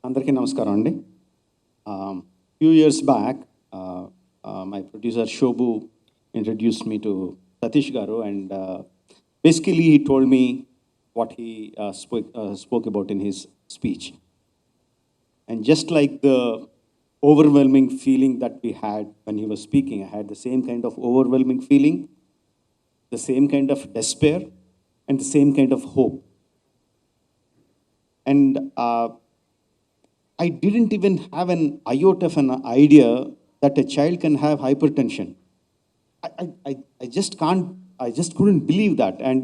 అందరికీ నమస్కారం అండి. Few years back, my producer Shobu introduced me to Satish Garu, and basically he told me what he spoke about in his speech. And just like the overwhelming feeling that we had when he was speaking, I had the same kind of overwhelming feeling, the same kind of despair, and the same kind of hope. And I didn't even have an iota of an idea that a child can have hypertension. I just can't, I just couldn't believe that. And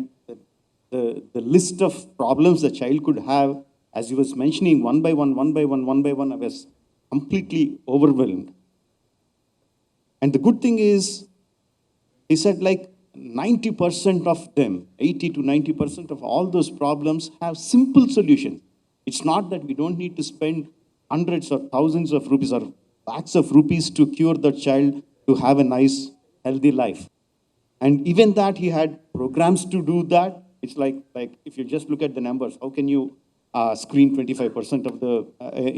the list of problems the child could have, as he was mentioning, one by one, I was completely overwhelmed. And the good thing is, he said like 90% of them, 80 to 90% of all those problems have simple solutions. It's not that we don't need to spend hundreds or thousands of rupees or lakhs of rupees to cure the child to have a nice, healthy life. And even that, he had programs to do that. It's like if you just look at the numbers, how can you screen 25% of the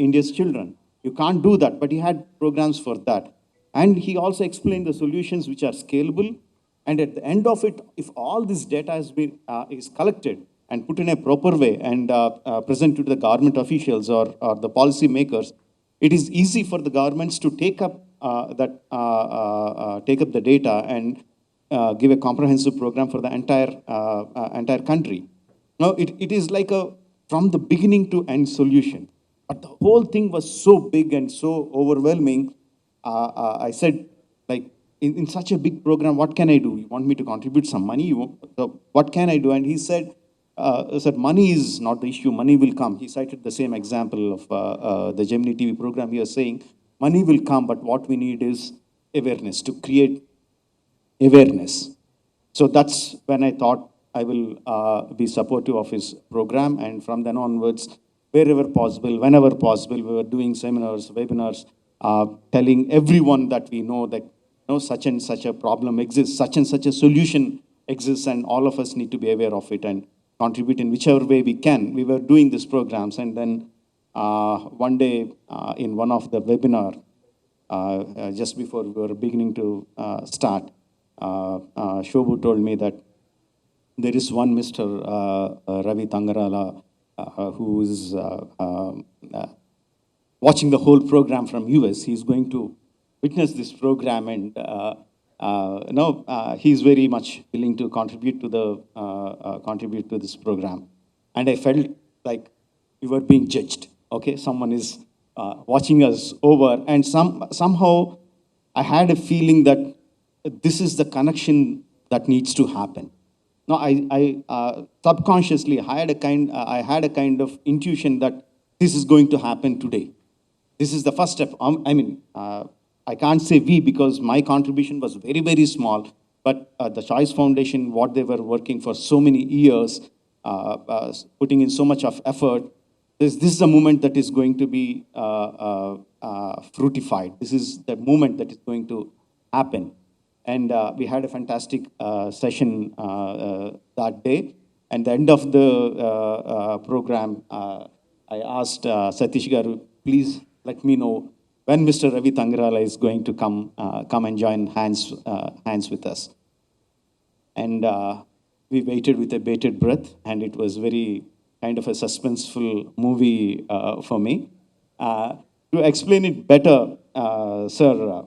India's children? You can't do that, but he had programs for that. And he also explained the solutions which are scalable. And at the end of it, if all this data has been is collected and put in a proper way and presented to the government officials or the policy makers, it is easy for the governments to take up the data and give a comprehensive program for the entire country. Now, it is like a from the beginning to end solution. But the whole thing was so big and so overwhelming. I said, like, in such a big program, what can I do? You want me to contribute some money? So what can I do? And he said, money is not the issue. Money will come. He cited the same example of the Gemini TV program. He was saying, money will come, but what we need is awareness, to create awareness. So that's when I thought I will be supportive of his program. And from then onwards, wherever possible, whenever possible, we were doing seminars, webinars, telling everyone that we know that such and such a problem exists, such and such a solution exists, and all of us need to be aware of it and contribute in whichever way we can. We were doing these programs, and then one day in one of the webinar, just before we were beginning to start, Shobu told me that there is one Mr. Ravi Tangarala who is watching the whole program from US. He's going to witness this program, and he's very much willing to contribute to this program. And I felt like we were being judged. Okay, someone is watching us over, and somehow I had a feeling that this is the connection that needs to happen. Now, I subconsciously I had a kind of intuition that this is going to happen today. This is the first step. I can't say we, because my contribution was very, very small, but the Choice Foundation, what they were working for so many years, putting in so much of effort, this is the moment that is going to be fruitified. This is the moment that is going to happen. And we had a fantastic session that day. And at the end of the program, I asked Satish Garu, please let me know when Mr. Ravi Tangarala is going to come and join hands with us. And we waited with a bated breath, and it was very kind of a suspenseful movie for me. To explain it better, sir,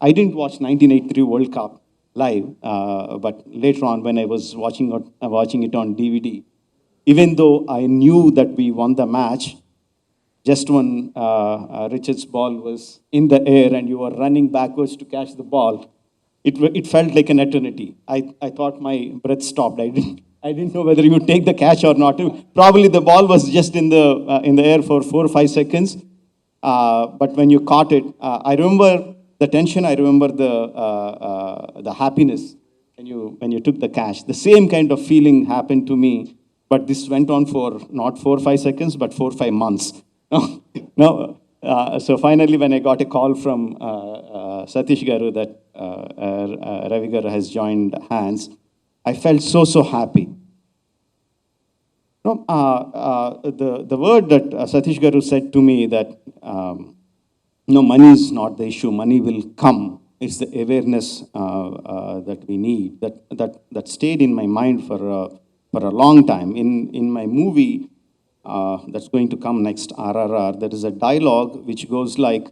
I didn't watch 1983 World Cup live, but later on when I was watching it on DVD, even though I knew that we won the match, just when Richard's ball was in the air and you were running backwards to catch the ball, it felt like an eternity. I thought my breath stopped. I didn't know whether you would take the catch or not. Probably the ball was just in the air for 4 or 5 seconds. But when you caught it, I remember the tension. I remember the happiness when you took the catch. The same kind of feeling happened to me, but this went on for not 4 or 5 seconds, but 4 or 5 months. No. So finally, when I got a call from Satish Garu that Ravi Garu has joined hands, I felt so happy. No, the word that Satish Garu said to me that no, money is not the issue. Money will come. It's the awareness that we need. That stayed in my mind for a long time. In my movie that's going to come next, RRR, there is a dialogue which goes like,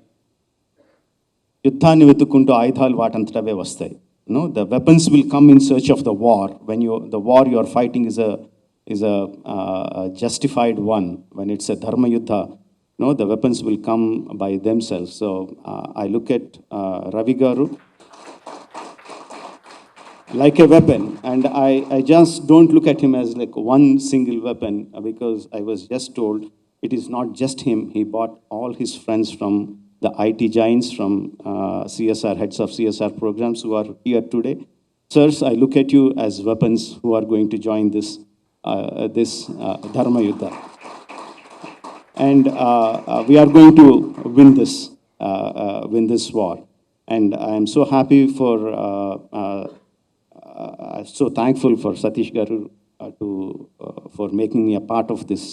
యుద్ధాన్ని వెతుక్కుంటూ ఆయుధాలు వాటంతటవే వస్తాయి. No, the weapons will come in search of the war. When the war you are fighting is a justified one. When it's a dharma yuddha, no, the weapons will come by themselves. So I look at Ravi Garu like a weapon, and I just don't look at him as like one single weapon, because I was just told it is not just him. He bought all his friends from the IT giants, from CSR, heads of CSR programs who are here today. Sirs, I look at you as weapons who are going to join this Dharma Yuddha. And we are going to win this war. And I am so happy so thankful for Satish Garu for making me a part of this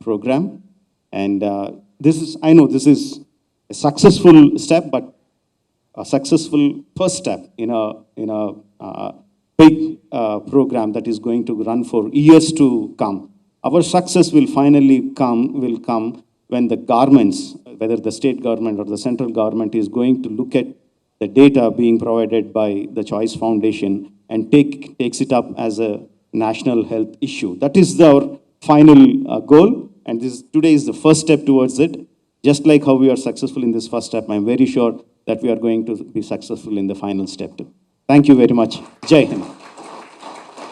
program. And I know this is a successful step, but a successful first step in a big program that is going to run for years to come. Our success will finally come when the governments, whether the state government or the central government, is going to look at the data being provided by the Choice Foundation and takes it up as a national health issue. That is our final goal, and today is the first step towards it. Just like how we are successful in this first step, I'm very sure that we are going to be successful in the final step too. Thank you very much. Jai Hind.